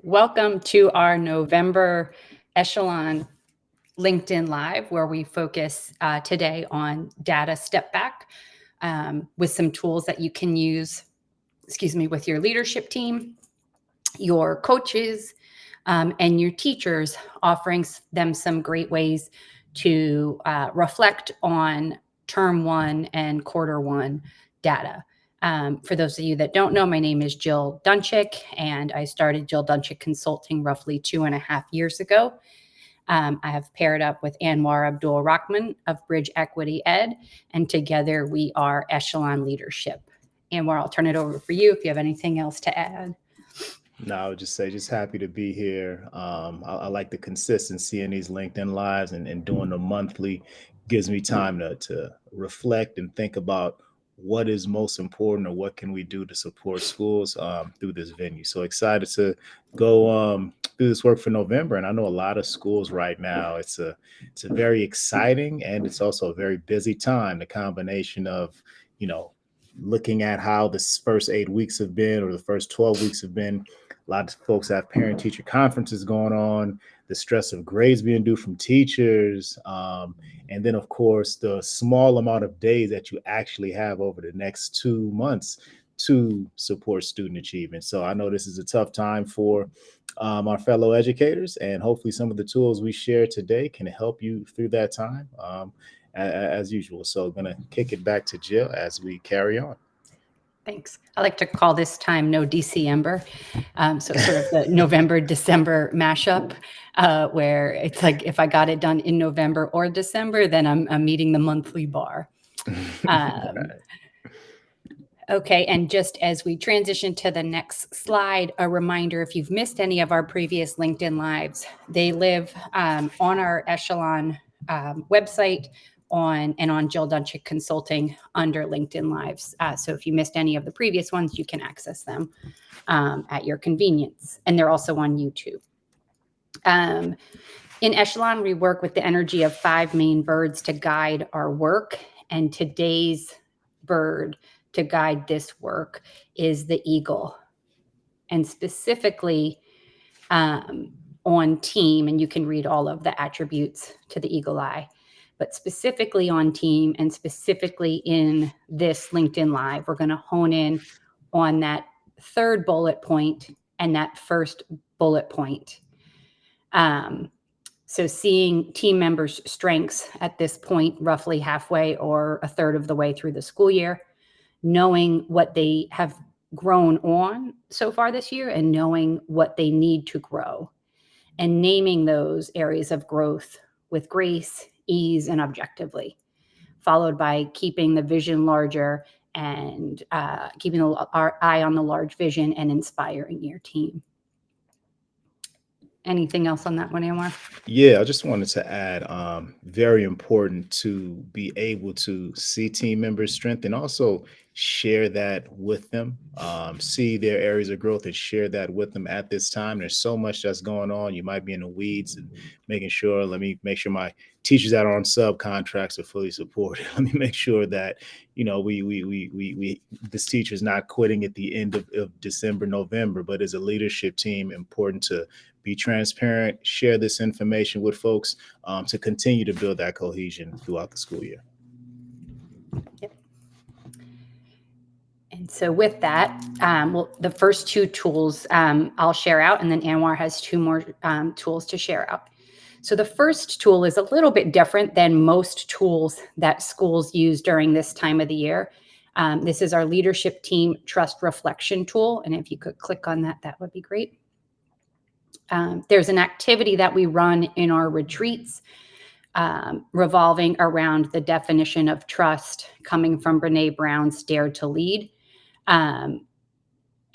Welcome to our November Echelon LinkedIn Live, where we focus today on data step back with some tools that you can use, with your leadership team, your coaches, and your teachers, offering them some great ways to reflect on term one and quarter one data. For those of you that don't know, my name is Jill Dunchick, and I started Jill Dunchick Consulting roughly 2.5 years ago. I have paired up with Anwar Abdul Rahman of Bridge Equity Ed, and together we are Echelon Leadership. Anwar, I'll turn it over for you if you have anything else to add. No, I would just say, just happy to be here. I like the consistency in these LinkedIn lives and doing them monthly gives me time to reflect and think about what is most important or what can we do to support schools through this venue. So excited to go do this work for November. And I know a lot of schools right now. It's a very exciting and it's also a very busy time. The combination of, you know, looking at how this first 8 weeks have been or the first 12 weeks have been. A lot of folks have parent teacher conferences going on, the stress of grades being due from teachers, and then, of course, the small amount of days that you actually have over the next 2 months to support student achievement. So I know this is a tough time for our fellow educators, and hopefully some of the tools we share today can help you through that time as usual. So I'm going to kick it back to Jill as we carry on. Thanks. I like to call this time No December. So sort of the November, December mashup, where it's like if I got it done in November or December, then I'm meeting the monthly bar. Okay, and just as we transition to the next slide, a reminder, if you've missed any of our previous LinkedIn Lives, they live on our Echelon website on Jill Dunchick Consulting under LinkedIn Lives. So if you missed any of the previous ones, you can access them at your convenience. And they're also on YouTube. In Echelon, we work with the energy of 5 main birds to guide our work. And today's bird to guide this work is the eagle. And specifically on team, and you can read all of the attributes to the eagle eye, but specifically on team and specifically in this LinkedIn Live, we're going to hone in on that third bullet point and that first bullet point. So seeing team members' strengths at this point, roughly halfway or a third of the way through the school year, knowing what they have grown on so far this year and knowing what they need to grow and naming those areas of growth with grace, ease, and objectively, followed by keeping the vision larger and keeping our eye on the large vision and inspiring your team. Anything else on that one, Anwar? Yeah, I just wanted to add, very important to be able to see team members' strength and also share that with them, see their areas of growth and share that with them at this time. There's so much that's going on. You might be in the weeds and making sure, let me make sure my teachers that are on subcontracts are fully supported. Let me make sure that, this teacher is not quitting at the end of December, November, but as a leadership team, important to be transparent, share this information with folks to continue to build that cohesion throughout the school year. Yep. And so with that, the first two tools I'll share out, and then Anwar has 2 more tools to share out. So the first tool is a little bit different than most tools that schools use during this time of the year. This is our leadership team trust reflection tool. And if you could click on that, that would be great. There's an activity that we run in our retreats revolving around the definition of trust coming from Brene Brown's Dare to Lead. And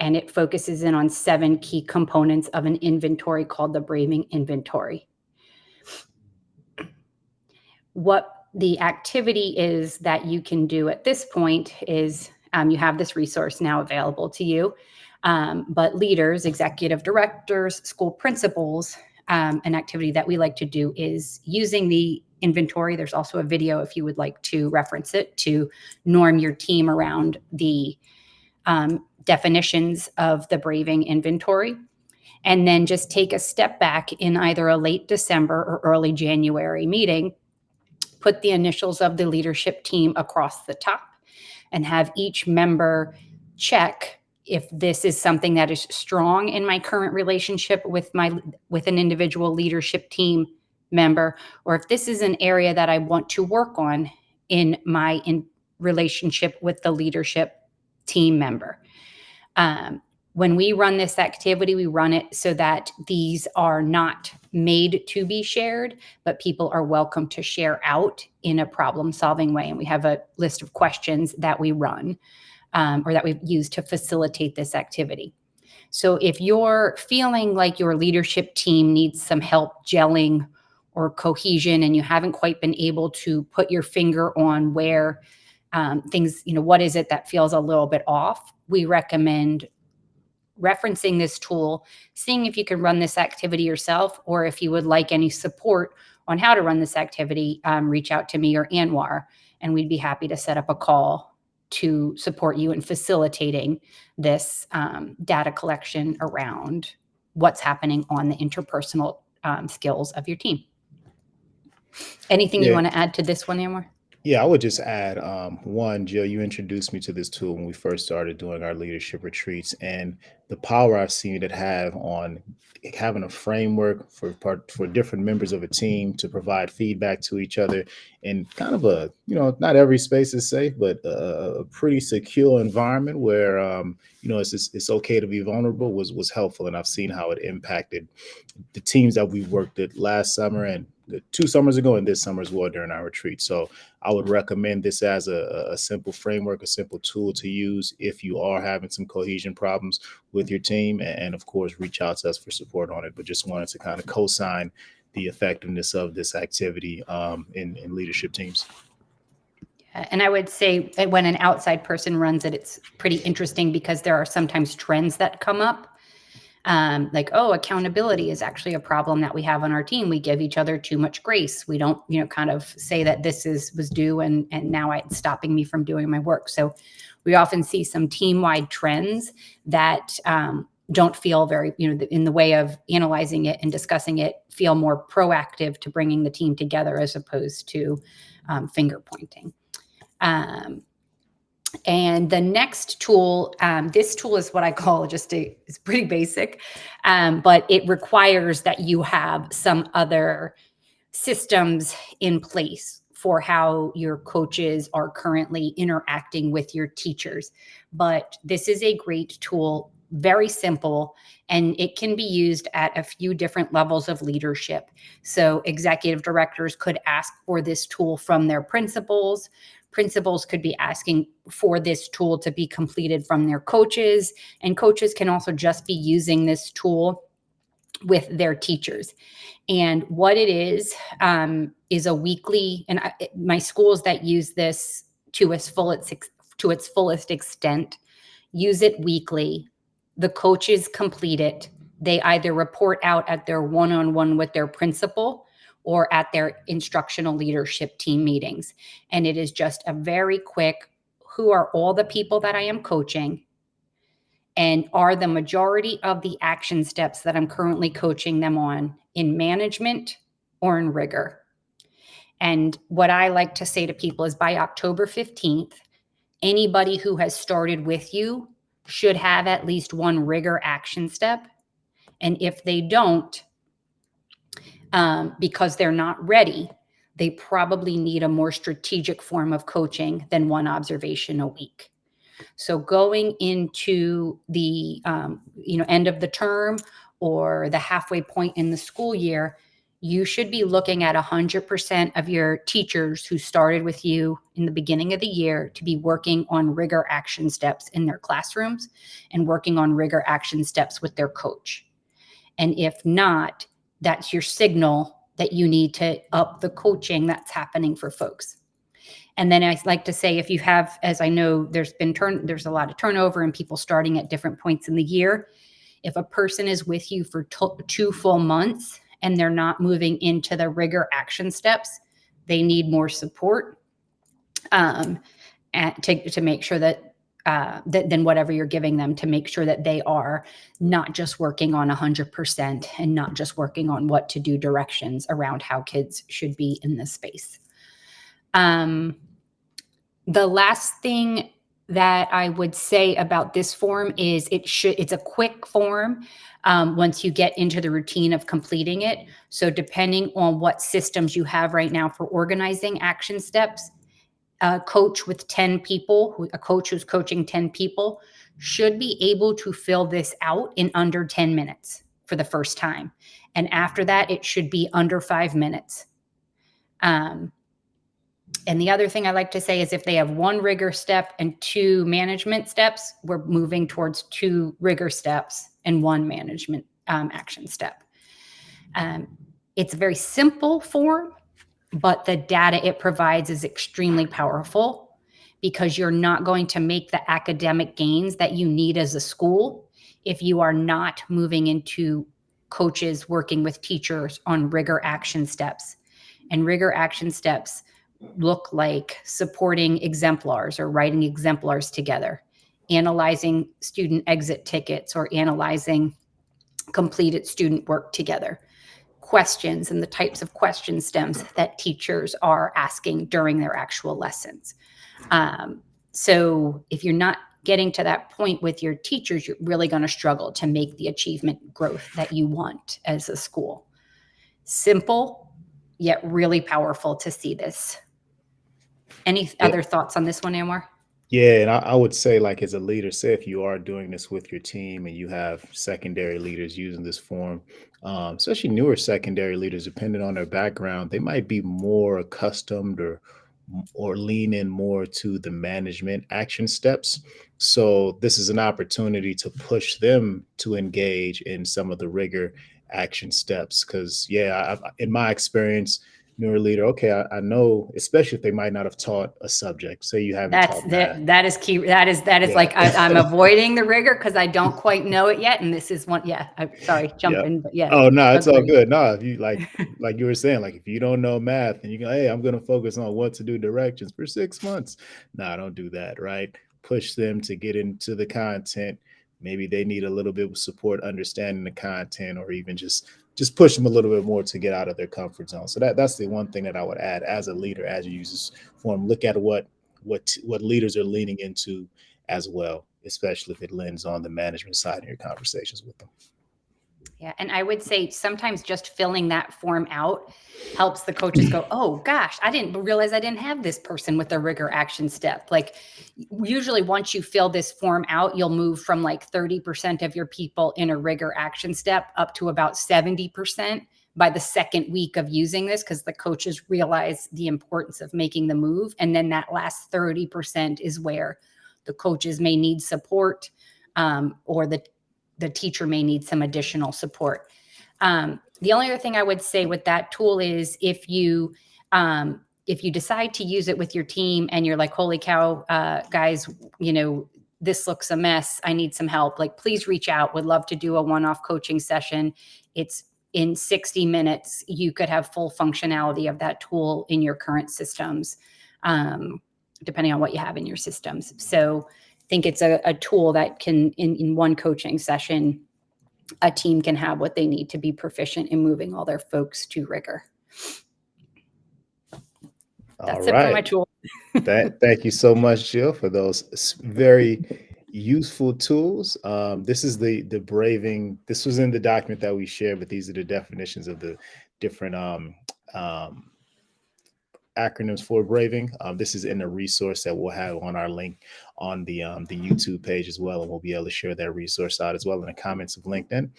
it focuses in on 7 key components of an inventory called the Braving Inventory. What the activity is that you can do at this point is you have this resource now available to you. But leaders, executive directors, school principals, an activity that we like to do is using the inventory. There's also a video if you would like to reference it to norm your team around the definitions of the Braving Inventory. and then just take a step back in either a late December or early January meeting, put the initials of the leadership team across the top, and have each member check if this is something that is strong in my current relationship with an individual leadership team member, or if this is an area that I want to work on in my relationship with the leadership team member. When we run this activity, we run it so that these are not made to be shared, but people are welcome to share out in a problem-solving way. And we have a list of questions that we run or that we've used to facilitate this activity. So if you're feeling like your leadership team needs some help gelling or cohesion, and you haven't quite been able to put your finger on where things, what is it that feels a little bit off, we recommend referencing this tool, seeing if you can run this activity yourself, or if you would like any support on how to run this activity, reach out to me or Anwar, and we'd be happy to set up a call to support you in facilitating this data collection around what's happening on the interpersonal skills of your team. Anything you want to add to this one, Anwar? Yeah, I would just add one, Jill, you introduced me to this tool when we first started doing our leadership retreats, and the power I've seen it have on having a framework for different members of a team to provide feedback to each other in kind of a, not every space is safe, but a pretty secure environment where, it's okay to be vulnerable was helpful. And I've seen how it impacted the teams that we worked at last summer and the 2 summers ago and this summer as well during our retreat. So I would recommend this as a simple framework, a simple tool to use if you are having some cohesion problems with your team. And of course, reach out to us for support on it. But just wanted to kind of co-sign the effectiveness of this activity in leadership teams. And I would say when an outside person runs it, it's pretty interesting because there are sometimes trends that come up. Like, accountability is actually a problem that we have on our team. We give each other too much grace. We don't, kind of say that this was due and now it's stopping me from doing my work. So we often see some team-wide trends that don't feel very, in the way of analyzing it and discussing it, feel more proactive to bringing the team together as opposed to finger pointing. And the next tool, this tool is what I call it's pretty basic, but it requires that you have some other systems in place for how your coaches are currently interacting with your teachers. But this is a great tool, very simple, and it can be used at a few different levels of leadership. So executive directors could ask for this tool from their principals. Principals could be asking for this tool to be completed from their coaches, and coaches can also just be using this tool with their teachers. And what it is a weekly, and my schools that use this to its fullest extent use it weekly. The coaches complete it. They either report out at their one-on-one with their principal or at their instructional leadership team meetings. And it is just a very quick, who are all the people that I am coaching? And are the majority of the action steps that I'm currently coaching them on in management or in rigor? And what I like to say to people is by October 15th, anybody who has started with you should have at least one rigor action step. And if they don't, because they're not ready, they probably need a more strategic form of coaching than one observation a week. So going into the end of the term or the halfway point in the school year, you should be looking at 100% of your teachers who started with you in the beginning of the year to be working on rigor action steps in their classrooms and working on rigor action steps with their coach. And if not, that's your signal that you need to up the coaching that's happening for folks. And then I like to say, if you have, as I know, there's a lot of turnover and people starting at different points in the year. If a person is with you for 2 full months and they're not moving into the rigor action steps, they need more support and to make sure that than whatever you're giving them, to make sure that they are not just working on 100% and not just working on what to do directions around how kids should be in this space. The last thing that I would say about this form is it's a quick form once you get into the routine of completing it. So depending on what systems you have right now for organizing action steps, a coach with 10 people, a coach who's coaching 10 people should be able to fill this out in under 10 minutes for the first time. And after that, it should be under 5 minutes. And the other thing I like to say is if they have 1 rigor step and 2 management steps, we're moving towards 2 rigor steps and 1 management action step. It's a very simple form, but the data it provides is extremely powerful, because you're not going to make the academic gains that you need as a school if you are not moving into coaches working with teachers on rigor action steps. And rigor action steps look like supporting exemplars or writing exemplars together, analyzing student exit tickets or analyzing completed student work together, questions and the types of question stems that teachers are asking during their actual lessons. So if you're not getting to that point with your teachers, you're really going to struggle to make the achievement growth that you want as a school. Simple, yet really powerful to see this. Any other thoughts on this one, Anwar? Yeah, and I would say, like, as a leader, say if you are doing this with your team and you have secondary leaders using this form, especially newer secondary leaders, depending on their background, they might be more accustomed or lean in more to the management action steps. So this is an opportunity to push them to engage in some of the rigor action steps. Because yeah, in my experience, newer leader, okay, I know, especially if they might not have taught a subject. Say you haven't taught math. That is key. That is Yeah. like I'm avoiding the rigor because I don't quite know it yet, and this is one. Yeah, I'm sorry, jump Yeah. in, but yeah, Oh no, it's all agree. good. No, if you like you were saying, like if you don't know math and you go, hey, I'm gonna focus on what to do directions for 6 months. No, don't do that, right? Push them to get into the content. Maybe they need a little bit of support understanding the content, or even just push them a little bit more to get out of their comfort zone. So that's the one thing that I would add as a leader, as you use this form. Look at what leaders are leaning into as well, especially if it lends on the management side in your conversations with them. Yeah, and I would say sometimes just filling that form out helps the coaches go, oh gosh, I didn't realize I didn't have this person with a rigor action step. Like usually once you fill this form out, you'll move from like 30% of your people in a rigor action step up to about 70% by the second week of using this, because the coaches realize the importance of making the move. And then that last 30% is where the coaches may need support, or the teacher may need some additional support. The only other thing I would say with that tool is if you decide to use it with your team and you're like, holy cow, guys, this looks a mess, I need some help. Like, please reach out. Would love to do a one-off coaching session. It's in 60 minutes, you could have full functionality of that tool in your current systems, depending on what you have in your systems. So I think it's a tool that can, in one coaching session, a team can have what they need to be proficient in moving all their folks to rigor. That's it for my tool. Thank you so much, Jill, for those very useful tools. This is the braving. This was in the document that we shared, but these are the definitions of the different acronyms for braving. This is in a resource that we'll have on our link on the YouTube page as well, and we'll be able to share that resource out as well in the comments of LinkedIn.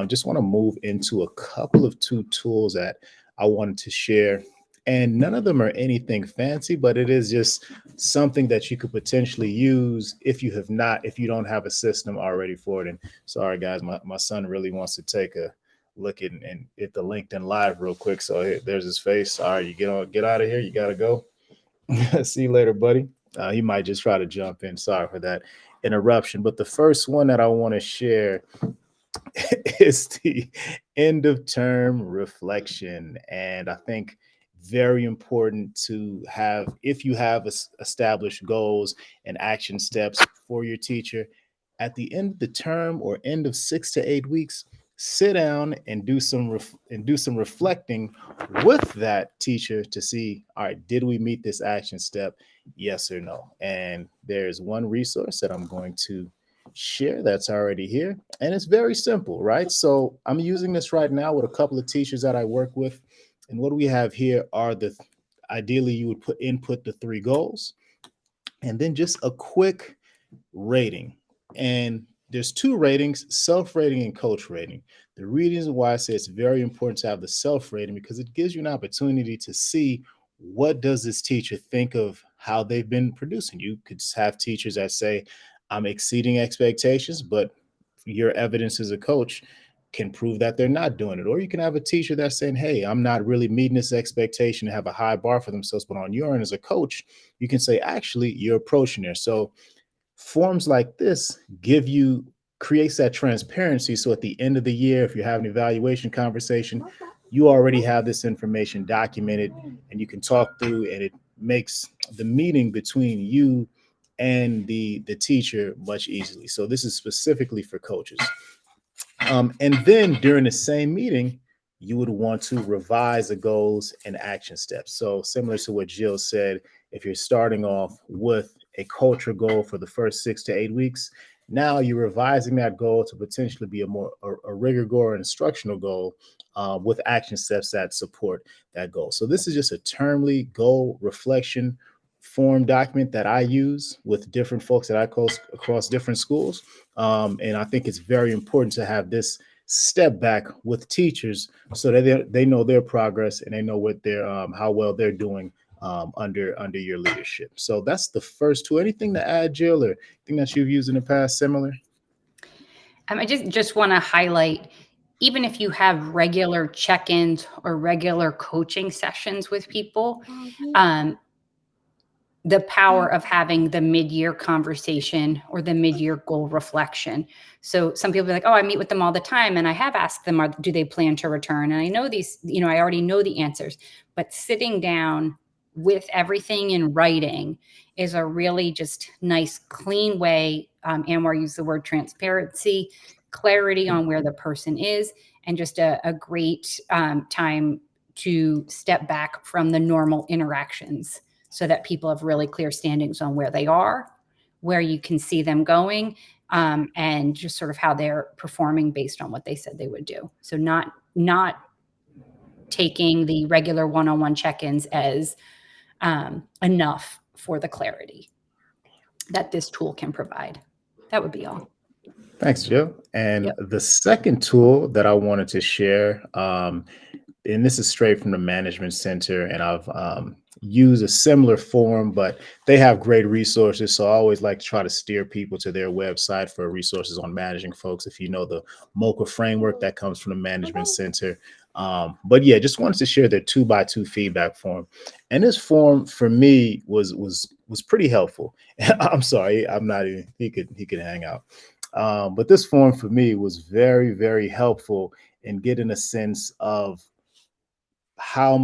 Just want to move into a couple of 2 tools that I wanted to share. And none of them are anything fancy, but it is just something that you could potentially use if you don't have a system already for it. And sorry, guys, my son really wants to take a look at the LinkedIn Live real quick. So there's his face. All right, you get out of here. You got to go. See you later, buddy. He might just try to jump in. Sorry for that interruption. But the first one that I want to share is the end of term reflection. And I think very important to have, if you have established goals and action steps for your teacher, at the end of the term or end of 6 to 8 weeks, sit down and do some reflecting with that teacher to see, all right, did we meet this action step? Yes or no? And there's one resource that I'm going to share that's already here. And it's very simple, right? So I'm using this right now with a couple of teachers that I work with. And what we have here are ideally you would input the 3 goals and then just a quick rating. And there's 2 ratings, self-rating and coach rating. The reason why I say it's very important to have the self-rating, because it gives you an opportunity to see, what does this teacher think of how they've been producing. You could have teachers that say, I'm exceeding expectations, but your evidence as a coach can prove that they're not doing it. Or you can have a teacher that's saying, hey, I'm not really meeting this expectation, to have a high bar for themselves. But on your end as a coach, you can say, actually, you're approaching there. So forms like this creates that transparency. So at the end of the year, if you have an evaluation conversation, you already have this information documented and you can talk through, and it makes the meeting between you and the teacher much easily. So this is specifically for coaches. And then during the same meeting, you would want to revise the goals and action steps. So similar to what Jill said, if you're starting off with a culture goal for the first 6 to 8 weeks, now you're revising that goal to potentially be a rigor goal or instructional goal, with action steps that support that goal. So this is just a termly goal reflection form document that I use with different folks that I coach across different schools. And I think it's very important to have this step back with teachers so that they know their progress and they know what they're how well they're doing under your leadership. So that's the first two. Anything to add, Jill, or anything that you've used in the past similar? I just want to highlight, even if you have regular check-ins or regular coaching sessions with people, um, the power of having the mid-year conversation or the mid-year goal reflection. So some people are like, oh, I meet with them all the time. And I have asked them, do they plan to return? And I know these, I already know the answers, but sitting down with everything in writing is a really just nice, clean way. Anwar used the word transparency, clarity on where the person is, and just a great time to step back from the normal interactions, so that people have really clear standings on where they are, where you can see them going, and just sort of how they're performing based on what they said they would do. So not taking the regular one-on-one check-ins as enough for the clarity that this tool can provide. That would be all. Thanks, Jill. And Yep. the second tool that I wanted to share, and this is straight from the Management Center, and I've used a similar form, but they have great resources. So I always like to try to steer people to their website for resources on managing folks. If you know the MOCA framework that comes from the Management Center. But yeah, just wanted to share their 2x2 feedback form. And this form for me was pretty helpful. I'm sorry, I'm not even, he could hang out. But this form for me was very, very helpful in getting a sense of how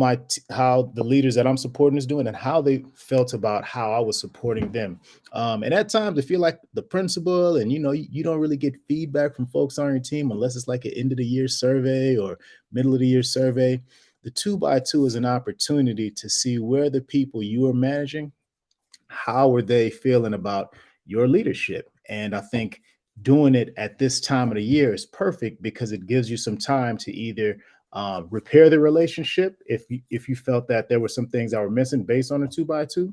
how the leaders that I'm supporting is doing and how they felt about how I was supporting them. And at times I feel like the principal, and you don't really get feedback from folks on your team unless it's like an end of the year survey or middle of the year survey. The 2x2 is an opportunity to see where the people you are managing, how are they feeling about your leadership. And I think doing it at this time of the year is perfect because it gives you some time to either repair the relationship if you felt that there were some things that were missing based on a 2x2,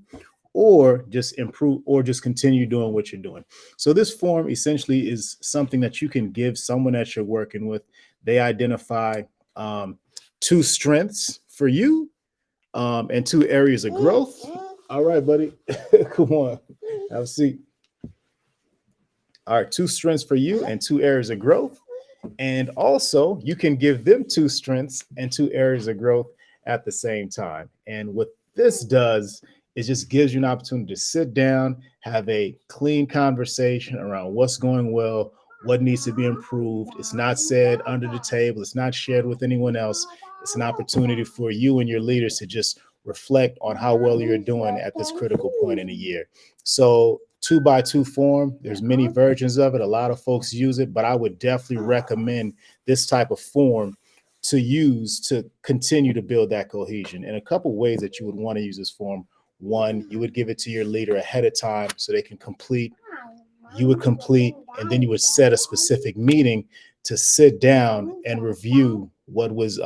or just improve or just continue doing what you're doing. So this form essentially is something that you can give someone that you're working with. They identify 2 strengths for you, and 2 areas of growth. All right, buddy. Come on. Have a seat. All right, 2 strengths for you and 2 areas of growth. And also, you can give them 2 strengths and 2 areas of growth at the same time. And what this does is just gives you an opportunity to sit down, have a clean conversation around what's going well, what needs to be improved. It's not said under the table, it's not shared with anyone else. it's an opportunity for you and your leaders to just reflect on how well you're doing at this critical point in the year. So 2x2 form, there's many versions of it. A lot of folks use it, but I would definitely recommend this type of form to use to continue to build that cohesion. And a couple ways that you would want to use this form. One, you would give it to your leader ahead of time so they can complete. You would complete, and then you would set a specific meeting to sit down and review what was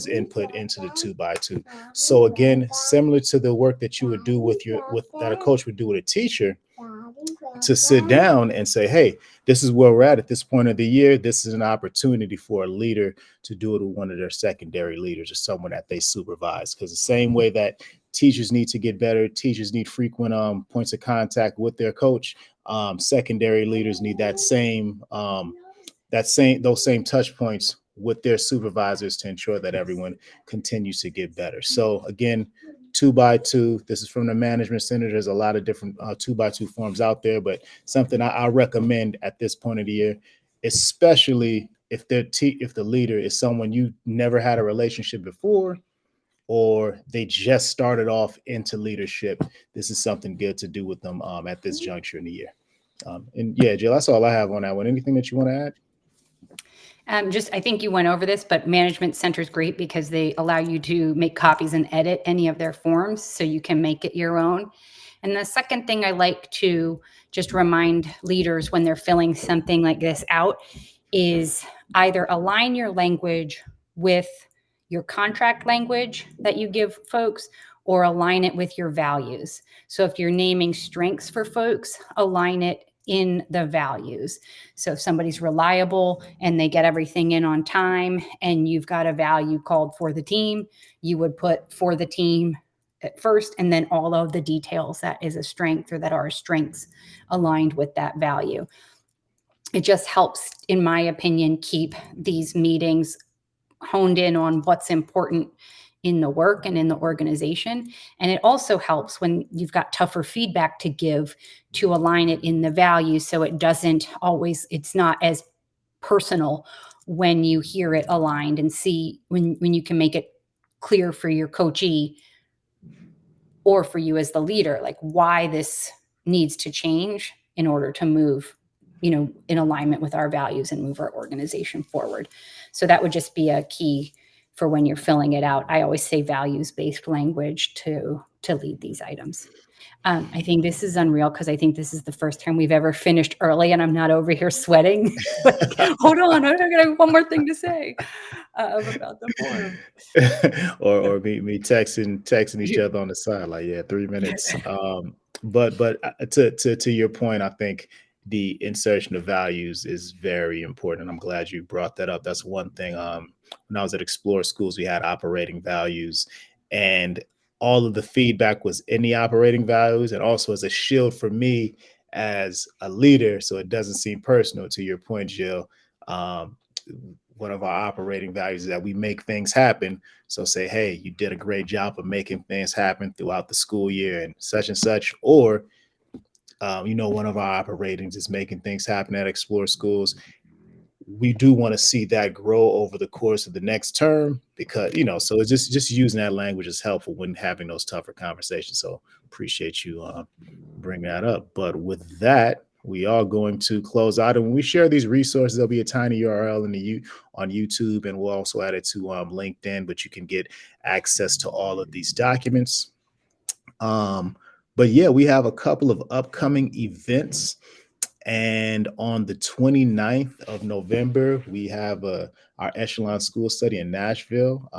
input into the 2x2. So again, similar to the work that you would do with that a coach would do with a teacher, to sit down and say, hey, this is where we're at this point of the year. This is an opportunity for a leader to do it with one of their secondary leaders or someone that they supervise. Because the same way that teachers need to get better, teachers need frequent points of contact with their coach. Secondary leaders need those same touch points with their supervisors to ensure that everyone continues to get better. So again, 2x2. This is from the Management Center. There's a lot of different 2x2 forms out there, but something I recommend at this point of the year, especially if if the leader is someone you never had a relationship before, or they just started off into leadership. This is something good to do with them at this juncture in the year. And yeah, Jill, that's all I have on that one. Anything that you want to add? I think you went over this, but Management Center is great because they allow you to make copies and edit any of their forms so you can make it your own. And the second thing I like to just remind leaders when they're filling something like this out is either align your language with your contract language that you give folks or align it with your values. So if you're naming strengths for folks, align it in the values. So if somebody's reliable and they get everything in on time and you've got a value called for the team, you would put for the team at first, and then all of the details that is a strength or that are strengths aligned with that value. It just helps, in my opinion, keep these meetings honed in on what's important in the work and in the organization. And it also helps when you've got tougher feedback to give to align it in the values so it doesn't always, it's not as personal when you hear it aligned and see when you can make it clear for your coachee or for you as the leader, like why this needs to change in order to move, in alignment with our values and move our organization forward. So that would just be a key for when you're filling it out. I always say values-based language to lead these items. I think this is unreal because I think this is the first time we've ever finished early and I'm not over here sweating. Like, hold on, I got one more thing to say about the form. or me texting each other on the side, like, yeah, 3 minutes. But to your point, I think the insertion of values is very important. I'm glad you brought that up. That's one thing. When I was at Explore Schools, we had operating values, and all of the feedback was in the operating values, and also as a shield for me as a leader, so it doesn't seem personal. To your point, Jill, um, one of our operating values is that we make things happen. So say, hey, you did a great job of making things happen throughout the school year and such, or one of our operatings is making things happen at Explore Schools. We do want to see that grow over the course of the next term because, so it's just using that language is helpful when having those tougher conversations. So appreciate you bringing that up. But with that, we are going to close out. And when we share these resources, there'll be a tiny URL on YouTube, and we'll also add it to LinkedIn, but you can get access to all of these documents. But yeah, we have a couple of upcoming events. And on the 29th of November, we have our Echelon School Study in Nashville.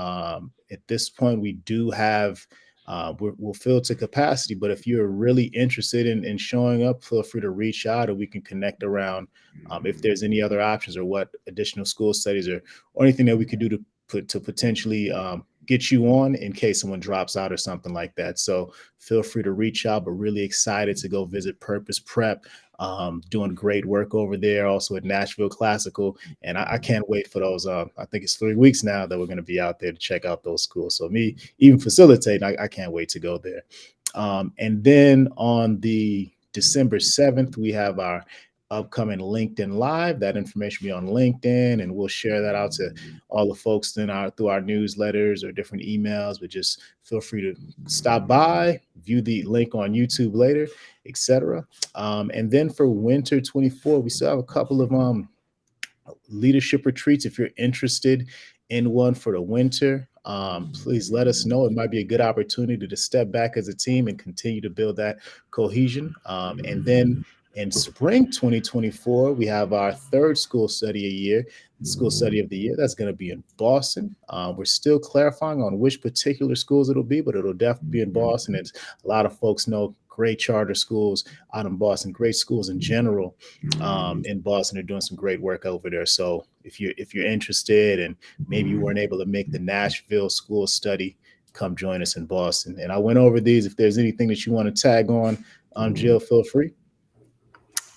At this point, we do have, we'll fill to capacity, but if you're really interested in showing up, feel free to reach out or we can connect around if there's any other options or what additional school studies or anything that we could do to potentially get you on in case someone drops out or something like that. So feel free to reach out, but really excited to go visit Purpose Prep. Doing great work over there, also at Nashville Classical. And I can't wait for those. I think it's 3 weeks now that we're going to be out there to check out those schools. So me even facilitating, I can't wait to go there. And then on the December 7th, we have our upcoming LinkedIn Live. That information will be on LinkedIn, and we'll share that out to all the folks through our newsletters or different emails. But just feel free to stop by, view the link on YouTube later, etc. And then for winter 24, we still have a couple of leadership retreats. If you're interested in one for the winter, please let us know. It might be a good opportunity to step back as a team and continue to build that cohesion. And then in spring 2024, we have our third school study of the year. That's going to be in Boston. We're still clarifying on which particular schools it'll be, but it'll definitely be in Boston. It's a lot of folks know great charter schools out in Boston, great schools in general in Boston are doing some great work over there. So if you're interested and maybe you weren't able to make the Nashville school study, come join us in Boston. And I went over these. If there's anything that you want to tag on, Jill, feel free.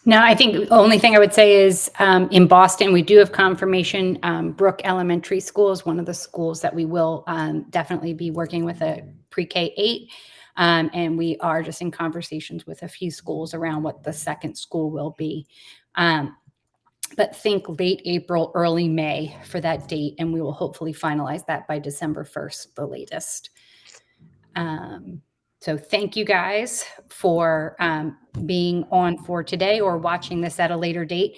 No, I think the only thing I would say is in Boston, we do have confirmation. Brook Elementary School is one of the schools that we will definitely be working with a pre-K 8. And we are just in conversations with a few schools around what the second school will be. But think late April, early May for that date, and we will hopefully finalize that by December 1st, the latest. So thank you guys for being on for today or watching this at a later date.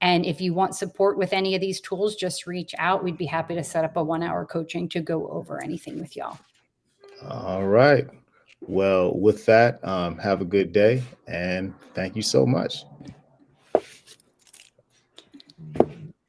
And if you want support with any of these tools, just reach out. We'd be happy to set up a 1-hour coaching to go over anything with y'all. All right. Well, with that, have a good day and thank you so much.